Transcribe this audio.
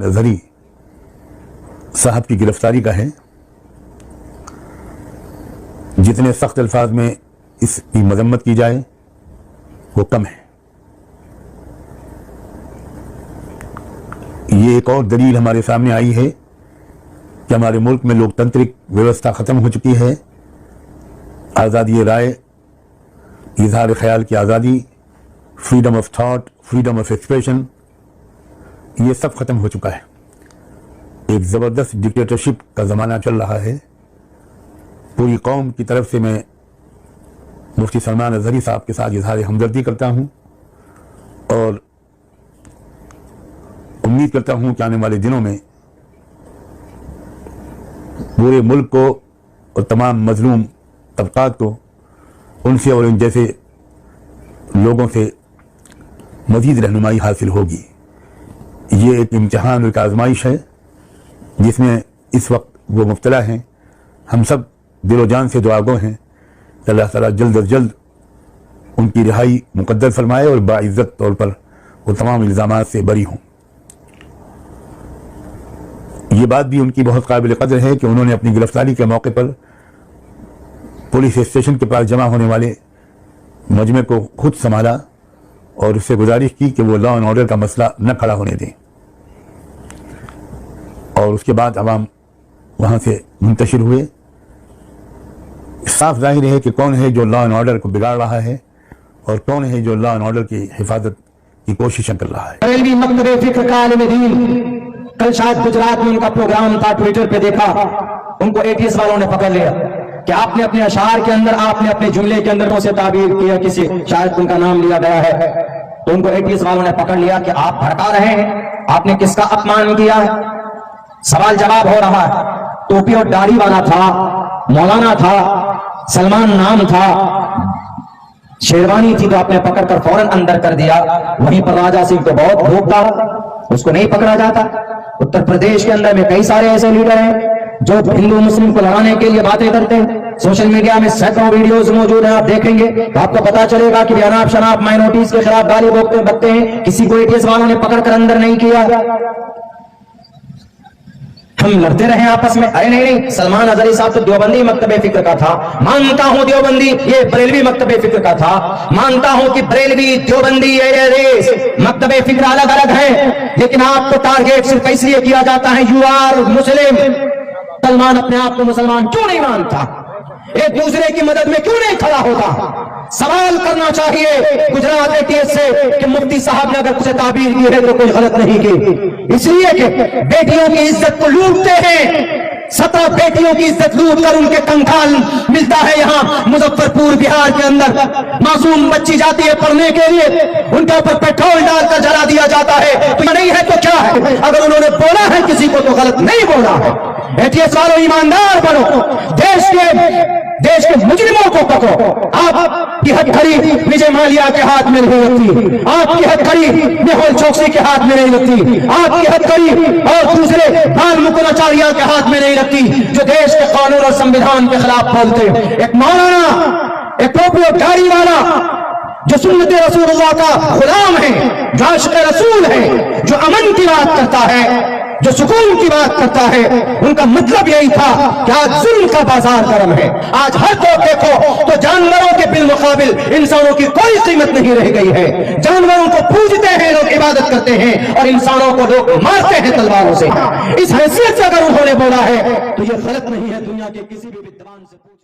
अजहरी साहब की गिरफ्तारी का है। जितने सख्त अल्फाज में इसकी मजम्मत की जाए वो कम है। ये एक और दलील हमारे सामने आई है कि हमारे मुल्क में लोकतांत्रिक व्यवस्था खत्म हो चुकी है। आज़ादी राय, इजहार ख्याल की आज़ादी, freedom of thought, freedom of expression, ये सब खत्म हो चुका है। एक ज़बरदस्त डिक्टेटरशिप का ज़माना चल रहा है। पूरी कौम की तरफ से मैं मुफ्ती सलमान अजहरी साहब के साथ इजहार हमदर्दी करता हूँ और उम्मीद करता हूँ कि आने वाले दिनों में पूरे मुल्क को और तमाम मजलूम तबकात को उनसे और इन जैसे लोगों से मज़ीद रहनुमाई हासिल होगी। ये एक इम्तिहान और एक आजमाइश है जिसमें इस वक्त वो मुब्तला हैं। हम सब दिलो जान से दुआगो हैं कि अल्लाह ताला जल्द अज जल्द उनकी रिहाई मुकद्दर फरमाए और बाइज़्ज़त तौर पर वो तमाम इल्ज़ामात से बरी हों। ये बात भी उनकी बहुत काबिल कदर है कि उन्होंने अपनी गिरफ्तारी के मौके पर पुलिस स्टेशन के पास जमा होने वाले मजमे को खुद संभाला और उससे गुजारिश की कि वो लॉ एंड ऑर्डर का मसला न खड़ा होने दें। और उसके बाद अवाम वहाँ से मुंतशिर हुए। साफ जाहिर है कि कौन है जो लॉ एंड ऑर्डर को बिगाड़ रहा है और कौन है जो लॉ एंड ऑर्डर की हिफाजत की कोशिशें कर रहा है। बरेलवी मकतबे फिक्र का आलिम दीन, कल शायद गुजरात में उनका प्रोग्राम था, ट्विटर पे देखा, उनको एटीएस वालों ने पकड़ लिया कि आपने अपने अशार के अंदर, आपने अपने जुमले के अंदर से ताबीर किया, किसी शायद उनका नाम लिया गया है, तो उनको एटीएस वालों ने पकड़ लिया कि आप भड़का रहे हैं, आपने किसका अपमान किया है। सवाल जवाब हो रहा है। टोपी और दाढ़ी वाला था, मौलाना था, सलमान नाम था, शेरवानी थी, तो आपने पकड़कर फौरन अंदर कर दिया। वहीं पर राजा सिंह तो बहुत भूख था, उसको नहीं पकड़ा जाता। उत्तर प्रदेश के अंदर में कई सारे ऐसे लीडर हैं जो हिंदू मुस्लिम को लड़ाने के लिए बातें करते हैं। सोशल मीडिया में सैकड़ों वीडियोस मौजूद हैं, आप देखेंगे तो आपको पता चलेगा कि अनाप शनाप माइनॉरिटीज के खिलाफ गाली बकते हैं। किसी को एटीएस वालों ने पकड़कर अंदर नहीं किया। हम लड़ते रहे आपस में। अरे नहीं, सलमान अजहरी साहब तो देवबंदी मकतबे फिक्र का था, मानता हूं देवबंदी, ये बरेलवी मकतबे फिक्र का था, मानता हूं कि बरेलवी देवबंदी मकतबे फिक्र अलग अलग है, लेकिन आपको टारगेट सिर्फ इसलिए किया जाता है यू आर मुस्लिम। सलमान अपने आप को मुसलमान क्यों नहीं मानता? एक दूसरे की मदद में क्यों नहीं खड़ा होता? सवाल करना चाहिए गुजरात एटीएस से कि मुफ्ती साहब ने अगर कुछ ताबीर की है तो कोई गलत नहीं की, इसलिए कि बेटियों की इज्जत को लूटते हैं। 17 बेटियों की इज्जत लूट कर उनके कंकाल मिलता है यहाँ मुजफ्फरपुर बिहार के अंदर। मासूम बच्ची जाती है पढ़ने के लिए, उनके ऊपर पेट्रोल डालकर जला दिया जाता है। तो नहीं है तो क्या है? अगर उन्होंने बोला है किसी को तो गलत नहीं बोला है। एटीएस वालों ईमानदार बनो, देश के मुजरिमों को पकड़ो। आपकी हथकड़ी विजय माल्या के हाथ में नहीं लगती, आपकी हथकड़ी मेहुल चोकसी के हाथ में नहीं लगती, आपकी हथकड़ी और दूसरे बाल मुकुंदाचार्य के हाथ में नहीं लगती जो देश के कानून और संविधान के खिलाफ बोलते। एक मौलाना, एक टोपी और दाढ़ी वाला जो सुन्नत रसूलुल्लाह का गुलाम है, जो आशिक़ रसूल है, जो अमन की बात करता है, जो सुकून की बात करता है, उनका मतलब यही था कि आज जुल्म का बाजार गर्म है। आज हर को देखो तो जानवरों के बिल मुकाबिल इंसानों की कोई कीमत नहीं रह गई है। जानवरों को पूजते हैं लोग, इबादत करते हैं, और इंसानों को लोग मारते हैं तलवारों से। इस हैसियत से अगर उन्होंने बोला है तो ये गलत नहीं है। दुनिया के किसी भी विद्वान से पूछ